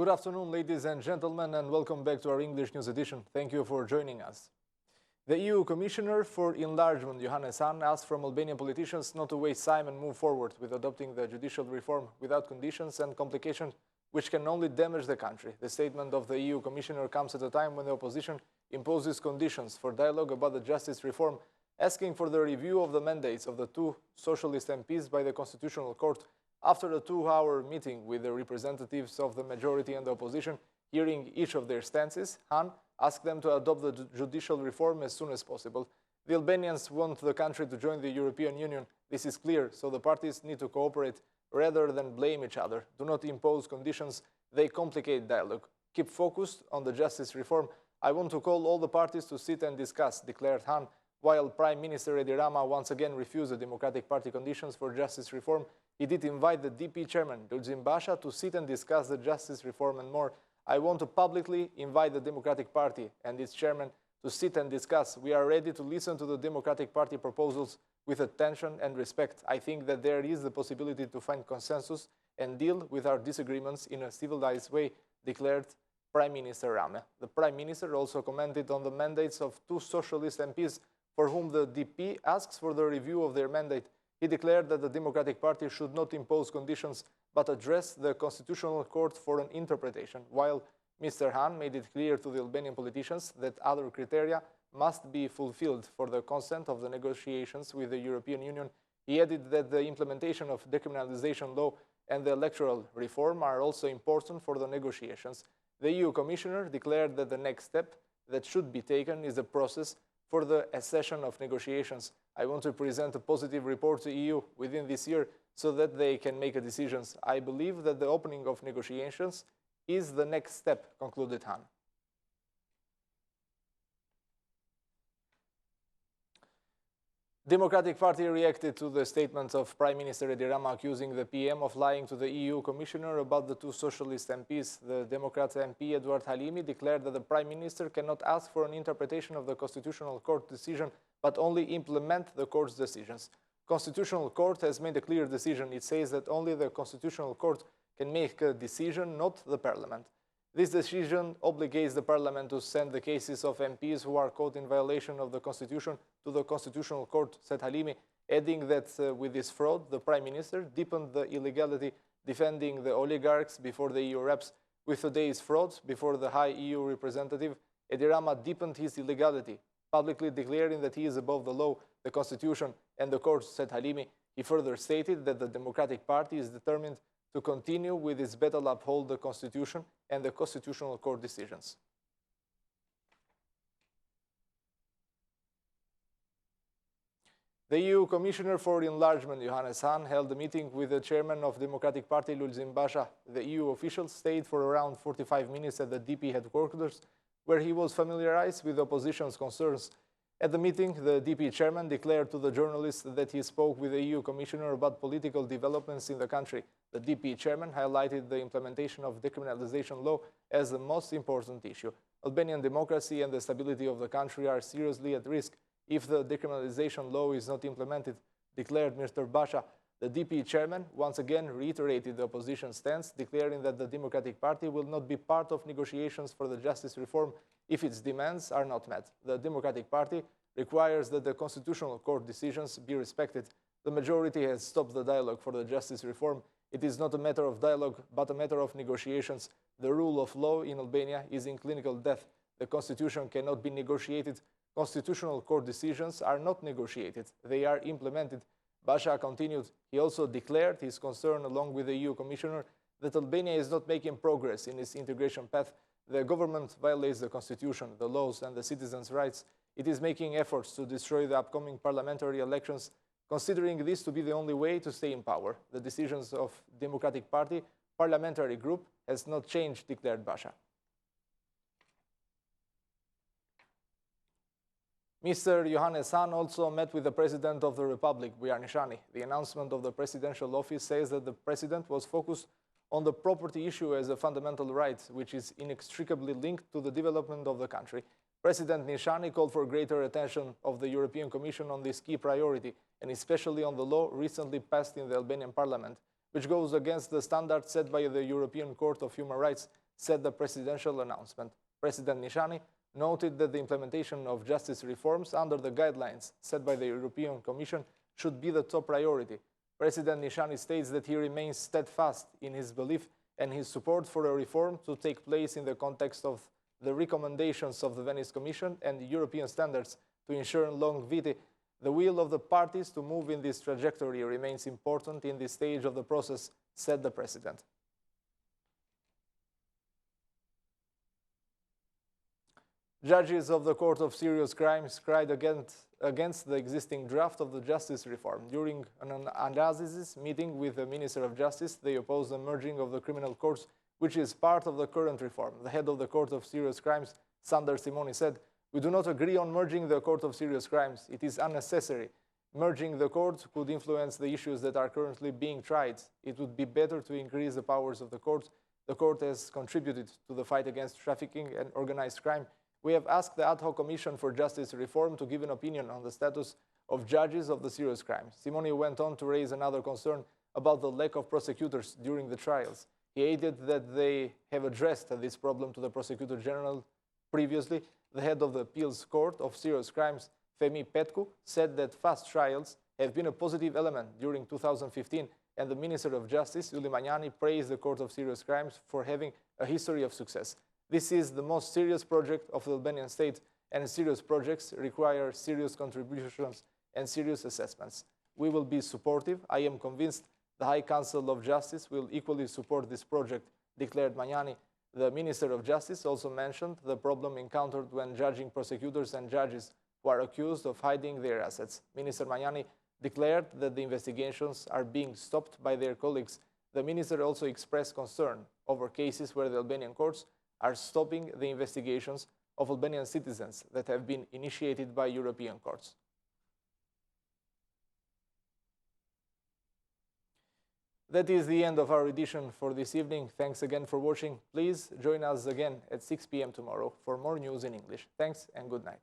Good afternoon, ladies and gentlemen, and welcome back to our English News Edition. Thank you for joining us. The EU Commissioner for Enlargement, Johannes Hahn, asked from Albanian politicians not to waste time and move forward with adopting the judicial reform without conditions and complications which can only damage the country. The statement of the EU Commissioner comes at a time when the opposition imposes conditions for dialogue about the justice reform, asking for the review of the mandates of the two socialist MPs by the Constitutional Court. After a 2-hour meeting with the representatives of the majority and the opposition, hearing each of their stances, Hahn asked them to adopt the judicial reform as soon as possible. The Albanians want the country to join the European Union. This is clear, so the parties need to cooperate rather than blame each other. Do not impose conditions, they complicate dialogue. Keep focused on the justice reform. I want to call all the parties to sit and discuss, declared Hahn, while Prime Minister Edi Rama once again refused the Democratic Party conditions for justice reform. He did invite the DP chairman, Lulzim Basha, to sit and discuss the justice reform and more. I want to publicly invite the Democratic Party and its chairman to sit and discuss. We are ready to listen to the Democratic Party proposals with attention and respect. I think that there is the possibility to find consensus and deal with our disagreements in a civilized way, declared Prime Minister Rama. The Prime Minister also commented on the mandates of two socialist MPs for whom the DP asks for the review of their mandate. He declared that the Democratic Party should not impose conditions but address the Constitutional Court for an interpretation, while Mr. Hahn made it clear to the Albanian politicians that other criteria must be fulfilled for the consent of the negotiations with the European Union. He added that the implementation of decriminalization law and the electoral reform are also important for the negotiations. The EU Commissioner declared that the next step that should be taken is a process for the accession of negotiations. I want to present a positive report to the EU within this year so that they can make decisions. I believe that the opening of negotiations is the next step, concluded Hahn. Democratic Party reacted to the statements of Prime Minister Edi Rama accusing the PM of lying to the EU Commissioner about the two socialist MPs. The Democrat MP Eduard Halimi declared that the Prime Minister cannot ask for an interpretation of the Constitutional Court decision, but only implement the Court's decisions. Constitutional Court has made a clear decision. It says that only the Constitutional Court can make a decision, not the Parliament. This decision obligates the Parliament to send the cases of MPs who are caught in violation of the Constitution to the Constitutional Court, said Halimi, adding that with this fraud, the Prime Minister deepened the illegality, defending the oligarchs before the EU reps. With today's fraud before the High EU representative, Edi Rama deepened his illegality, publicly declaring that he is above the law, the Constitution, and the courts, said Halimi. He further stated that the Democratic Party is determined to continue with its battle uphold the Constitution and the Constitutional Court decisions. The EU Commissioner for Enlargement, Johannes Hahn, held a meeting with the chairman of Democratic Party, Lulzim Basha. The EU official stayed for around 45 minutes at the DP headquarters, where he was familiarized with the opposition's concerns. At the meeting, the DP chairman declared to the journalists that he spoke with the EU Commissioner about political developments in the country. The DP chairman highlighted the implementation of decriminalization law as the most important issue. Albanian democracy and the stability of the country are seriously at risk if the decriminalization law is not implemented, declared Mr. Basha. The DP chairman once again reiterated the opposition stance, declaring that the Democratic Party will not be part of negotiations for the justice reform if its demands are not met. The Democratic Party requires that the Constitutional Court decisions be respected. The majority has stopped the dialogue for the justice reform. It is not a matter of dialogue, but a matter of negotiations. The rule of law in Albania is in clinical death. The Constitution cannot be negotiated. Constitutional Court decisions are not negotiated. They are implemented. Basha continued. He also declared his concern, along with the EU Commissioner, that Albania is not making progress in its integration path. The government violates the Constitution, the laws, and the citizens' rights. It is making efforts to destroy the upcoming parliamentary elections, considering this to be the only way to stay in power. The decisions of Democratic Party parliamentary group has not changed, declared Basha. Mr. Johannes Hahn also met with the President of the Republic, Bujar Nishani. The announcement of the presidential office says that the President was focused on the property issue as a fundamental right, which is inextricably linked to the development of the country. President Nishani called for greater attention of the European Commission on this key priority, and especially on the law recently passed in the Albanian parliament, which goes against the standards set by the European Court of Human Rights. said the presidential announcement. President Nishani noted that the implementation of justice reforms under the guidelines set by the European Commission should be the top priority. President Nishani states that he remains steadfast in his belief and his support for a reform to take place in the context of the recommendations of the Venice Commission and the European standards to ensure longevity. The will of the parties to move in this trajectory remains important in this stage of the process, said the President. Judges of the Court of Serious Crimes cried against the existing draft of the justice reform. During an analysis meeting with the Minister of Justice, they opposed the merging of the criminal courts, which is part of the current reform. The head of the Court of Serious Crimes, Sander Simoni, said, "We do not agree on merging the Court of Serious Crimes. It is unnecessary. Merging the courts could influence the issues that are currently being tried. It would be better to increase the powers of the court. The court has contributed to the fight against trafficking and organized crime. We have asked the Ad hoc Commission for Justice Reform to give an opinion on the status of judges of the serious crimes." Simoni went on to raise another concern about the lack of prosecutors during the trials. He added that they have addressed this problem to the Prosecutor General previously. The head of the Appeals Court of Serious Crimes, Femi Petcu, said that fast trials have been a positive element during 2015, and the Minister of Justice, Iulie Magnani, praised the Court of Serious Crimes for having a history of success. "This is the most serious project of the Albanian state, and serious projects require serious contributions and serious assessments. We will be supportive. I am convinced the High Council of Justice will equally support this project," declared Magnani. The Minister of Justice also mentioned the problem encountered when judging prosecutors and judges who are accused of hiding their assets. Minister Magnani declared that the investigations are being stopped by their colleagues. The minister also expressed concern over cases where the Albanian courts are stopping the investigations of Albanian citizens that have been initiated by European courts. That is the end of our edition for this evening. Thanks again for watching. Please join us again at 6 p.m. tomorrow for more news in English. Thanks and good night.